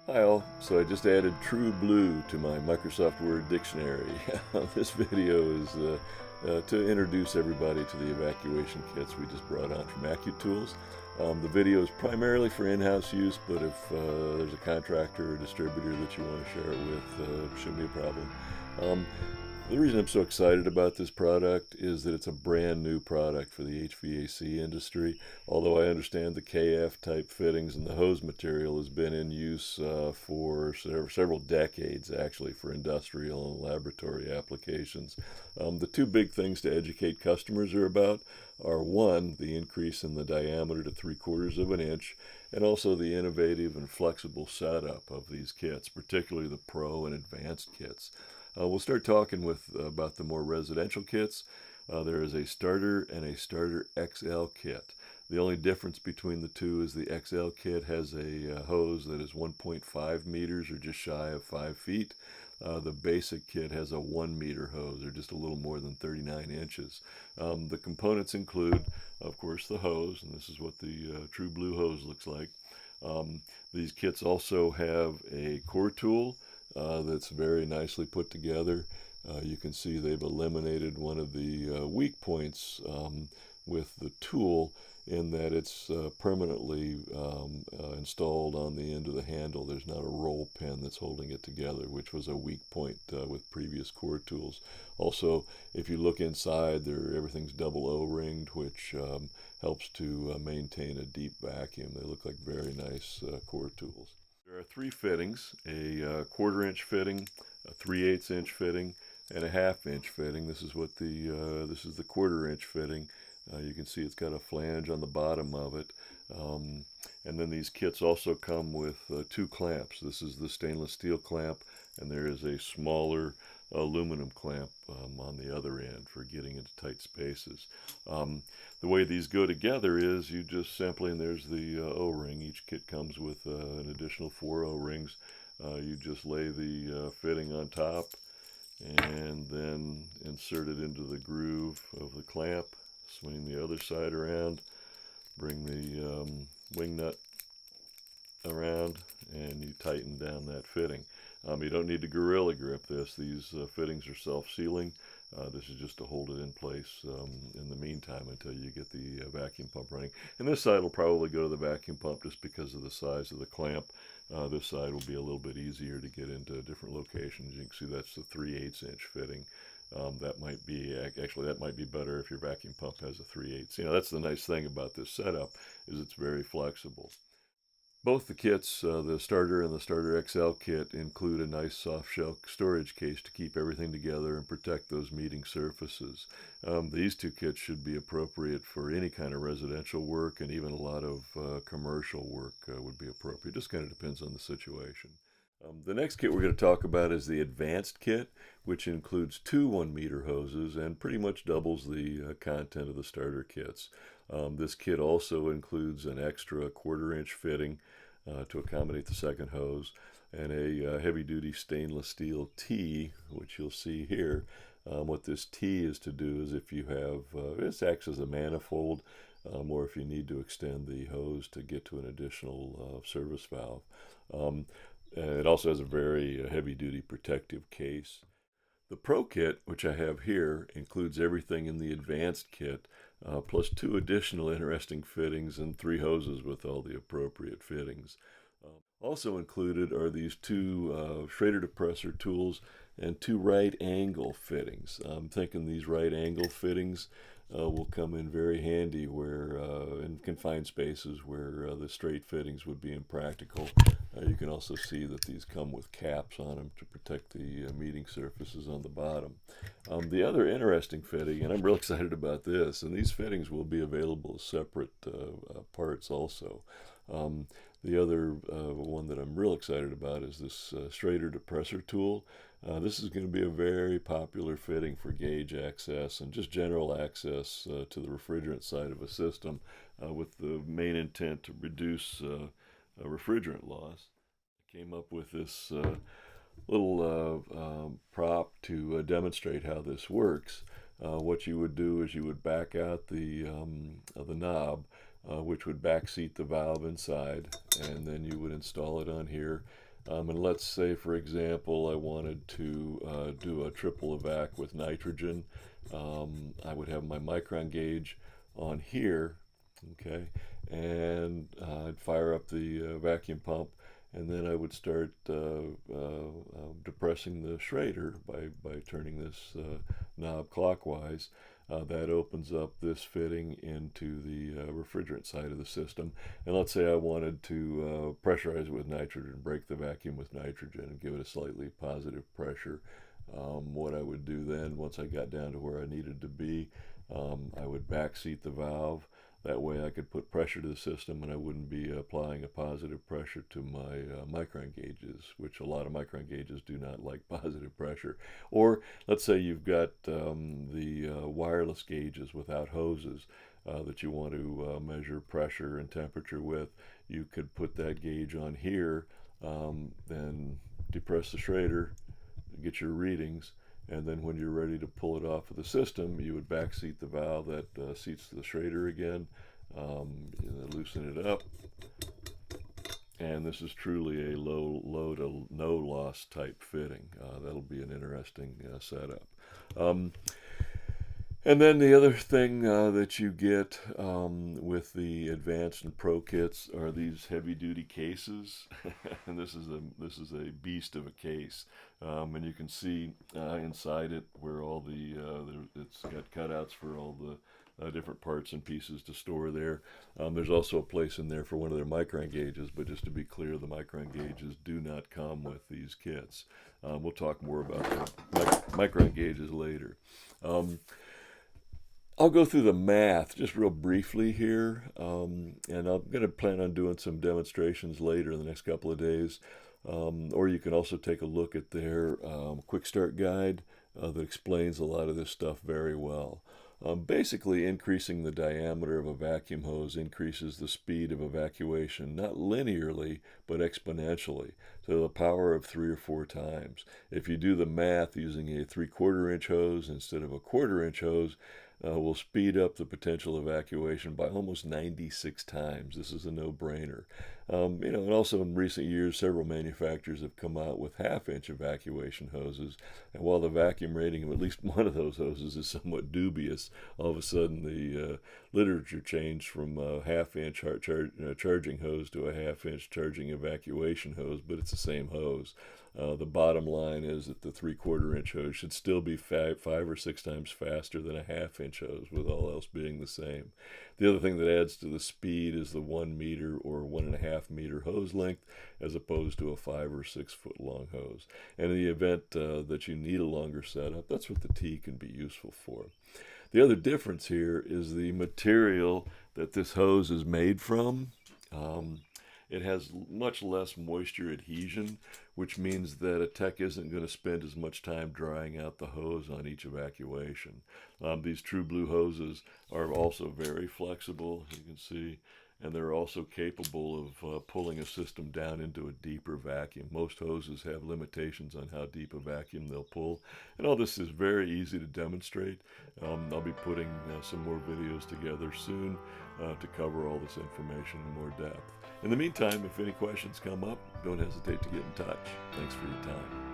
Hi all, so I just added TruBlu to my Microsoft Word dictionary. This video is to introduce everybody to the evacuation kits we just brought on from AccuTools. The video is primarily for in-house use, but if there's a contractor or distributor that you want to share it with, shouldn't be a problem. The reason I'm so excited about this product is that it's a brand new product for the HVAC industry. Although I understand the KF type fittings and the hose material has been in use for several decades actually for industrial and laboratory applications. The two big things to educate customers are one, the increase in the diameter to 3/4 of an inch, and also the innovative and flexible setup of these kits, particularly the Pro and Advanced kits. We'll start talking about the more residential kits. There is a starter and a starter XL kit. The only difference between the two is the XL kit has a hose that is 1.5 meters or just shy of 5 feet. The basic kit has a 1 meter hose or just a little more than 39 inches. The components include, of course, the hose, and this is what the TruBlu hose looks like. These kits also have a core tool that's very nicely put together. You can see they've eliminated one of the weak points with the tool in that it's permanently installed on the end of the handle. There's not a roll pin that's holding it together, which was a weak point with previous core tools. Also, if you look inside, everything's double O-ringed, which helps to maintain a deep vacuum. They look like very nice core tools. There are three fittings: a 1/4 inch fitting, a 3/8 inch fitting, and a 1/2 inch fitting. This is the 1/4 inch fitting. You can see it's got a flange on the bottom of it. And then these kits also come with two clamps. This is the stainless steel clamp, and there is a smaller aluminum clamp on the other end for getting into tight spaces. The way these go together is you just simply, and there's the O-ring. Each kit comes with an additional 4 O-rings. You just lay the fitting on top and then insert it into the groove of the clamp. Swing the other side around, bring the wing nut around, and you tighten down that fitting. You don't need to Gorilla Grip this. These fittings are self-sealing. This is just to hold it in place in the meantime until you get the vacuum pump running. And this side will probably go to the vacuum pump just because of the size of the clamp. This side will be a little bit easier to get into different locations. You can see that's the 3/8 inch fitting. That might be better if your vacuum pump has a 3/8. That's the nice thing about this setup, is it's very flexible. Both the kits, the starter and the starter XL kit, include a nice soft shell storage case to keep everything together and protect those meeting surfaces. These two kits should be appropriate for any kind of residential work, and even a lot of commercial work would be appropriate. Just kind of depends on the situation. The next kit we're going to talk about is the Advanced kit, which includes two 1 meter hoses and pretty much doubles the content of the starter kits. This kit also includes an extra 1/4 inch fitting to accommodate the second hose, and a heavy-duty stainless steel T, which you'll see here. What this T is to do is if you have, this acts as a manifold, or if you need to extend the hose to get to an additional service valve. It also has a very heavy-duty protective case. The Pro kit, which I have here, includes everything in the Advanced kit, plus 2 additional interesting fittings and 3 hoses with all the appropriate fittings. Also included are these 2 Schrader depressor tools and 2 right angle fittings. I'm thinking these right angle fittings will come in very handy where in confined spaces where the straight fittings would be impractical. You can also see that these come with caps on them to protect the meeting surfaces on the bottom. The other interesting fitting, and I'm real excited about this, and these fittings will be available as separate parts also. The other one that I'm real excited about is this Schrader depressor tool. This is going to be a very popular fitting for gauge access and just general access to the refrigerant side of a system, with the main intent to reduce refrigerant loss. I came up with this little prop to demonstrate how this works. What you would do is you would back out the knob, which would backseat the valve inside, and then you would install it on here. And let's say, for example, I wanted to do a triple evac with nitrogen. I would have my micron gauge on here, okay, and I'd fire up the vacuum pump, and then I would start depressing the Schrader by turning this knob clockwise. That opens up this fitting into the refrigerant side of the system. And let's say I wanted to pressurize it with nitrogen, break the vacuum with nitrogen, and give it a slightly positive pressure. What I would do then, once I got down to where I needed to be, I would backseat the valve. That way I could put pressure to the system and I wouldn't be applying a positive pressure to my micron gauges, which a lot of micron gauges do not like positive pressure. Or let's say you've got the wireless gauges without hoses that you want to measure pressure and temperature with. You could put that gauge on here, then depress the Schrader, get your readings, and then when you're ready to pull it off of the system, you would backseat the valve. That seats the Schrader again, loosen it up, and this is truly a low to no loss type fitting. That'll be an interesting setup. And then the other thing that you get with the advanced and pro kits are these heavy-duty cases, and this is a beast of a case. And you can see inside it where all the it's got cutouts for all the different parts and pieces to store there. There's also a place in there for one of their micron gauges, but just to be clear, the micron gauges do not come with these kits. We'll talk more about the micron gauges later. I'll go through the math just real briefly here, and I'm going to plan on doing some demonstrations later in the next couple of days. Or you can also take a look at their quick start guide that explains a lot of this stuff very well. Basically, increasing the diameter of a vacuum hose increases the speed of evacuation, not linearly, but exponentially, to the power of 3 or 4 times. If you do the math using a 3/4 inch hose instead of a 1/4 inch hose, will speed up the potential evacuation by almost 96 times. This is a no-brainer. And also in recent years, several manufacturers have come out with 1/2 inch evacuation hoses. And while the vacuum rating of at least one of those hoses is somewhat dubious, all of a sudden the literature changed from a 1/2 inch charging hose to a 1/2 inch charging evacuation hose, but it's the same hose. The bottom line is that the 3/4 inch hose should still be 5 or 6 times faster than a 1/2 inch hose, with all else being the same. The other thing that adds to the speed is the 1 meter or 1.5 meter hose length, as opposed to a 5 or 6 foot long hose. And in the event that you need a longer setup, that's what the T can be useful for. The other difference here is the material that this hose is made from. It has much less moisture adhesion, which means that a tech isn't going to spend as much time drying out the hose on each evacuation. These TruBlu hoses are also very flexible, as you can see, and they're also capable of pulling a system down into a deeper vacuum. Most hoses have limitations on how deep a vacuum they'll pull, and all this is very easy to demonstrate. I'll be putting some more videos together soon to cover all this information in more depth. In the meantime, if any questions come up, don't hesitate to get in touch. Thanks for your time.